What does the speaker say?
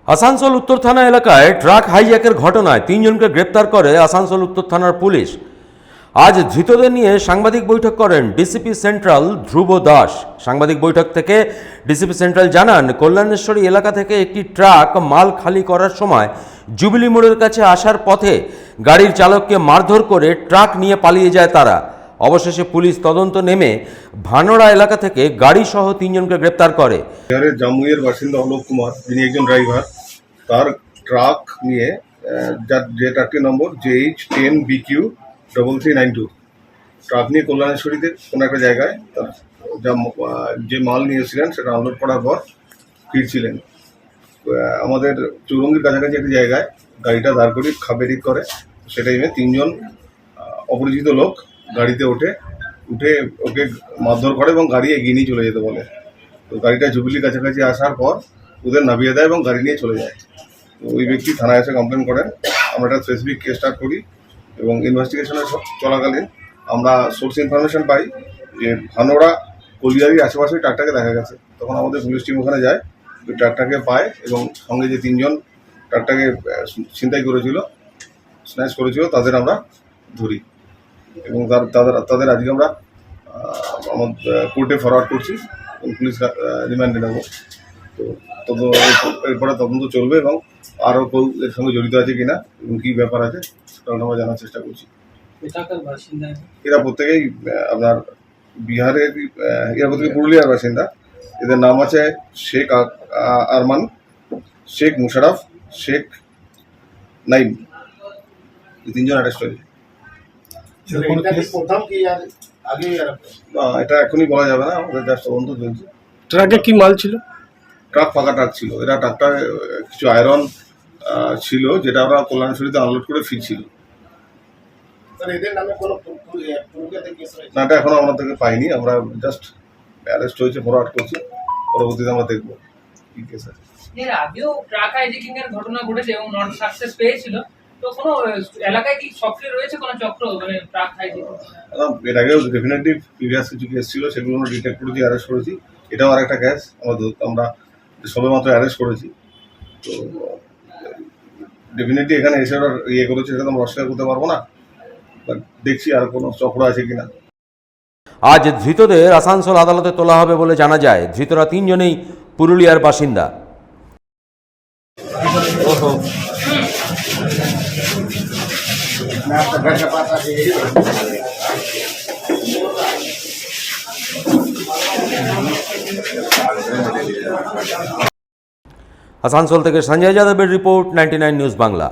আসানসোল উত্তর থানা এলাকায় ট্রাক হাইজ্যাকের ঘটনায় 3 জনকে গ্রেপ্তার করে আসানসোল উত্তর থানার পুলিশ। আজ ধৃতদের নিয়ে সাংবাদিক বৈঠক করেন ডিসিপি সেন্ট্রাল ধ্রুব দাস। সাংবাদিক বৈঠক থেকে ডিসিপি সেন্ট্রাল জানান, কল্যাণেশ্বরী এলাকা থেকে একটি ট্রাক মাল খালি করার সময় জুবিলি মোড়ের কাছে আসার পথে গাড়ির চালককে মারধর করে ট্রাক নিয়ে পালিয়ে যায় তারা। অবশেষে পুলিশ তদন্ত নেমে ভানোড়া এলাকা থেকে গাড়ি সহ 3 জনকে গ্রেপ্তার করে। জামুইয়ের বাসিন্দা অলোক কুমার, যিনি একজন ড্রাইভার, তার ট্রাক নিয়ে যে ট্রাকটির নম্বর JH10BQ3392 ট্রাক নিয়ে কল্যাণেশ্বরীতে কোনো একটা জায়গায় তার যে মাল নিয়েছিলেন সেটা আনলোড করার পর ফিরছিলেন। আমাদের চৌরঙ্গির কাছাকাছি একটি জায়গায় গাড়িটা দাঁড় করি খাবেরিক করে। সে টাইমে 3 জন অপরিচিত লোক গাড়িতে উঠে ওকে মারধর করে এবং গাড়ি এগিয়ে নিয়ে চলে যেতে বলে। তো গাড়িটা জুবিলির কাছাকাছি আসার পর ওদের নামিয়ে দেয় এবং গাড়ি নিয়ে চলে যায়। তো ওই ব্যক্তি থানায় এসে কমপ্লেন করেন। আমরা একটা স্পেসিফিক কেস স্টার্ট করি এবং ইনভেস্টিগেশনের চলাকালীন আমরা সোর্স ইনফরমেশন পাই যে ভানোড়া কলিয়ারির আশেপাশে ট্রাকটাকে দেখা গেছে। তখন আমাদের পুলিশ টিম ওখানে যায়, ওই ট্রাকটাকে পায় এবং সঙ্গে যে 3 জন ট্রাকটাকে ছিনতাই করেছিল, স্ন্যাচ করেছিল, তাদের আমরা ধরি এবং তাদের আজকে আমরা কোর্টে ফরওয়ার্ড করছি এবং পুলিশ রিমান্ডে নেব। তো এরপরে তদন্ত চলবে এবং আরও কেউ এর সঙ্গে জড়িত আছে কিনা এবং কী ব্যাপার আছে সেটা আমরা জানার চেষ্টা করছি। এরা প্রত্যেকেই আপনার বিহারের, এরা প্রত্যেকে পুরুলিয়ার বাসিন্দা। এদের নাম আছে শেখ আরমান, শেখ মুশারফ, শেখ নাইম। এই 3 জন অ্যারেস্ট হয়েছে। এটা এখনই বলা যাবে না, আমাদের জাস্ট তদন্ত চলছে। ট্রাকে কি মাল ছিল? ট্রাক ফাঁকা ট্রাক ছিল। এরা ট্রাকটা কিছু আয়রন ছিল যেটা আমরা কল্যাণেশ্বরীতে আনলোড করে ফিরছিল। না, এটা এখনো আমরা থেকে পাইনি, আমরা জাস্ট অ্যারেস্ট হয়েছে, ফরওয়ার্ড করছি, পরবর্তীতে আমরা দেখবো কি কেস আছে। এর আগেও ট্রাক হাইজ্যাকিং এর ঘটনা ঘটেছে এবং নট সাকসেস পেয়েছিল। তো কোনো এলাকায় কি সক্রিয় রয়েছে কোনো চক্র, মানে ট্রাক হাইজ্যাকিং? এর আগেও ডেফিনেটলি প্রিভিয়াস কিছু কেস ছিল, সেগুলো আমরা ডিটেক্ট করেছি, অ্যারেস্ট করেছি। এটাও আর একটা কেস আমরা সবেমাত্র অ্যারেস্ট করেছি। তো ডেফিনেটলি এখানে এসে ওরা করেছে, সেটা তো আমরা অস্বীকার করতে পারবো না, বাট দেখছি আর কোনো চক্র আছে কিনা। আজ ধৃতদের আসানসোল আদালতে তোলা হবে বলে জানা যায়। ধৃতরা 3 জনেই পুরুলিয়ার বাসিন্দা। আসানসোল থেকে সঞ্জয় যাদবের রিপোর্ট, 99 নিউজ বাংলা।